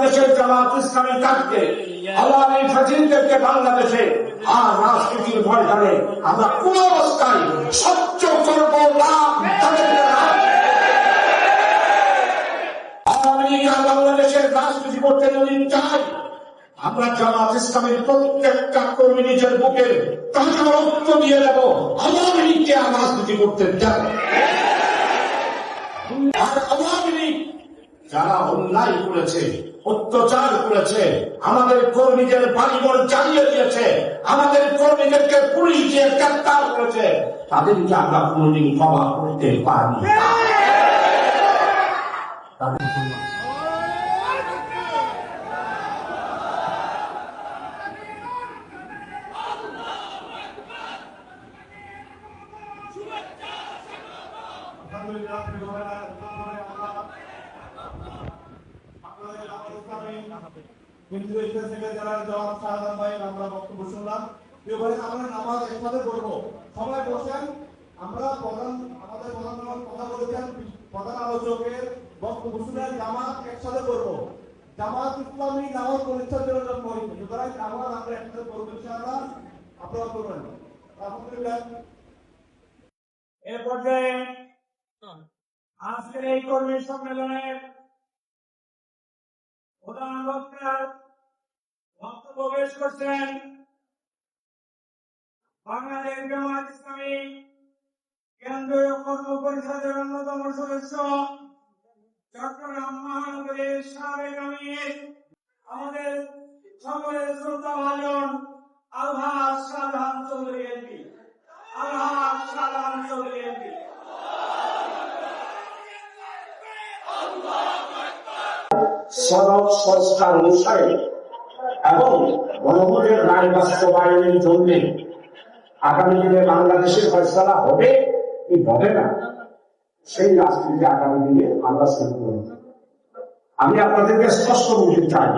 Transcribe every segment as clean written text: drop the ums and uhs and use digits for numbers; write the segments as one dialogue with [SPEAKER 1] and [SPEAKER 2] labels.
[SPEAKER 1] বাংলাদেশের জামাত ইসলামী কাজকে আওয়ামী ফাজিলদেরকে বাংলাদেশে আর রাজনীতির ময়দানে আমরা কোন অবস্থায় সহ্য করব না। আওয়ামী লীগ আর বাংলাদেশের রাজনীতি করতে যদি চাই, আমরা জামাত ইসলামের প্রত্যেকটা কর্মী নিজের বুকের তাজা রক্ত দিয়ে দেব। আওয়ামী লীগকে আর রাজনীতি করতে চাই। আর আওয়ামী লীগ যারা অন্যায় করেছে, অত্যাচার করেছে, আমাদের কর্মীদের বাড়িঘর জ্বালিয়ে দিয়েছে, আমাদের কর্মীদেরকে পুলিশ দিয়ে গ্রেফতার করেছে, তাদেরকে আমরা কোনদিন ক্ষমা করতে পারি না।
[SPEAKER 2] আমরা বক্তব্য শুনলাম। আমরা নামাজ একসাথে পড়বো, সবাই বসেন। আমরা আমাদের প্রধান কথা বলেছেন, প্রধান আলোচকের বক্তব্য শুনে নামাজ একসাথে পড়বো। জামাত ইসলামী নামাজ পরীক্ষার জন্য জন্ম হয়েছে, সুতরাং নামাজ আমরা একসাথে পড়বো ইনশাআল্লাহ। আপনারা করবেন।
[SPEAKER 3] এ পর্যায়ে আজকের এই কর্মী সম্মেলনের প্রধান বক্তার বক্তব্য পেশ করছেন বাংলাদেশ জামাত ইসলামী কেন্দ্রীয় কর্ম পরিষদের অন্যতম সদস্য, চট্টগ্রাম মহানগরীর সাবেক আমির, আমাদের সকলের শ্রদ্ধাভাজন আলহাজ শাহজাহান চৌধুরী এমপি। আলহাজ শাহজাহান চৌধুরী এমপি।
[SPEAKER 1] সড়ক সংস্কার অনুসারে এবং গণভোটের রায় বাস্তবায়নের জন্য আগামী দিনে বাংলাদেশের ফয়সালা হবে কি হবে না, সেই রাজনীতি আগামী দিনে আমরা শুরু করব। আমি আপনাদেরকে স্পষ্ট বলতে চাই,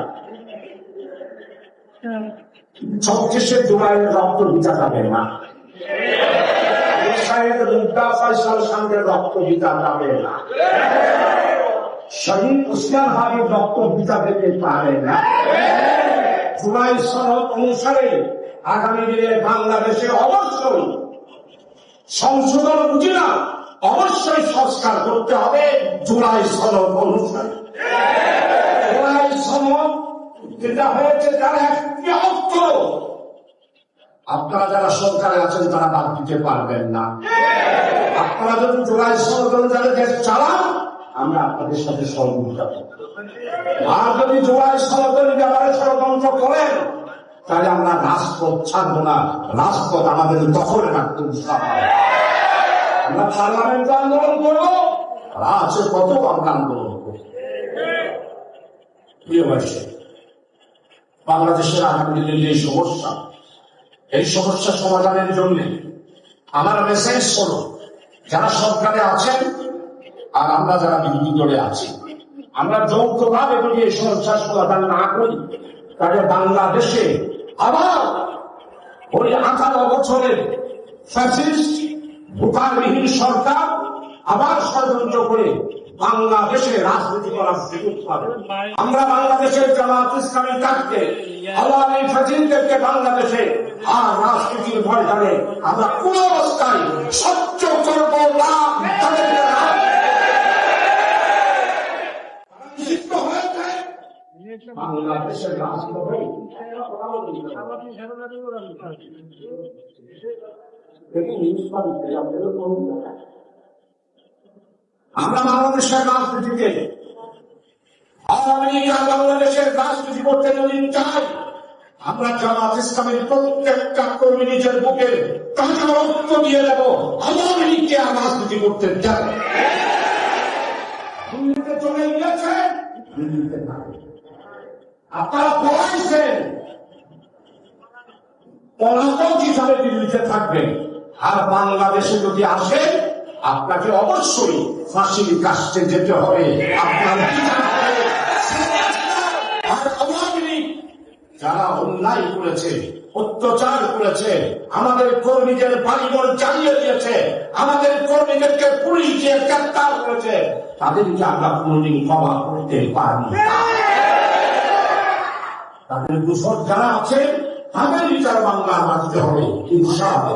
[SPEAKER 1] 34শে জুলাইয়ের রক্ত ভিজা যাবে না, মুদ্রা ফয়সাল সঙ্গে রক্ত ভিজা যাবে না, শহীদ উসমান হাবিব রক্ত ভিজা যেতে পারে না। জুলাই সনদ অনুসারে আগামী দিনে বাংলাদেশে অবশ্যই সংশোধন বুঝি না, অবশ্যই সংস্কার করতে হবে জুলাই সনদ অনুসারে। জুলাই সনদ যেটা হয়েছে, যারা একটি অক্ষর আপনারা যারা সরকারে আছেন তারা বাদ দিতে পারবেন না। আপনারা যদি জুলাই সনদ অনুসারে দেশ চালান, আমরা আপনাদের সাথে সহযোগিতা করব। আর যদি জুলাই সনদের ব্যাপারে ষড়যন্ত্র করেন, তাহলে আমরা রাজপথ ছাড়বো না, রাজপথ আমাদের দখলে রাখতে আমরা পার্লামেন্ট আন্দোলন করবো, রাজপথ আমরা আন্দোলন করবো। প্রিয় ভাই, বাংলাদেশের আগামী দিনের যে সমস্যা, এই সমস্যা সমাধানের জন্য আমার মেসেজ হল, যারা সরকারে আছেন আর আমরা যারা বিরোধী দলে আছি, আমরা যৌথভাবে যদি এই সমস্যার সমাধান না করি, তাহলে বাংলাদেশে আবার ওই 18 বছরের ফ্যাসিস্ট ভোটারবিহীন সরকার আবার ষড়যন্ত্র করে বাংলাদেশে রাজনীতি করার সুযোগ পাবে। আমরা বাংলাদেশের জামাত ইসলামী কাজকে আওয়ামী ফাজিলদেরকে বাংলাদেশে আর রাজনীতির ময়দানে আমরা কোন অবস্থায় সহ্য করব না। বাংলাদেশের রাজনীতি আমরা বাংলাদেশের রাজনীতিকে আওয়ামী লীগ আর বাংলাদেশের রাজনীতি করতে যদি চাই, আমরা জামাত ইসলামের প্রত্যেকটা কর্মী নিজের বুকের তাজা রক্ত দিয়ে দেব। আওয়ামী লীগকে আর রাজনীতি করতে চাই। দিল্লিতে চলে গিয়েছে, দিল্লিতে থাকে। আপনারা পড়াইছেন, পলাতক হিসাবে দিল্লিতে থাকবেন। আর বাংলাদেশে যদি আসে, আপনাকে অবশ্যই ফাঁসির কাস্টে যেতে হবে। আপনার আওয়ামী লীগ যারা অন্যায় করেছে, অত্যাচার করেছে, আমাদের কর্মীদের বাড়িঘর জ্বালিয়ে দিয়েছে, আমাদের কর্মীদেরকে পুলিশ দিয়ে গ্রেফতার করেছে, তাদেরকে আমরা কোনদিন ক্ষমা করতে পারি না। তাদের দূষণ যারা আছে তাদের বিচার বাংলার মাটিতে হবে ইনশাআল্লাহ।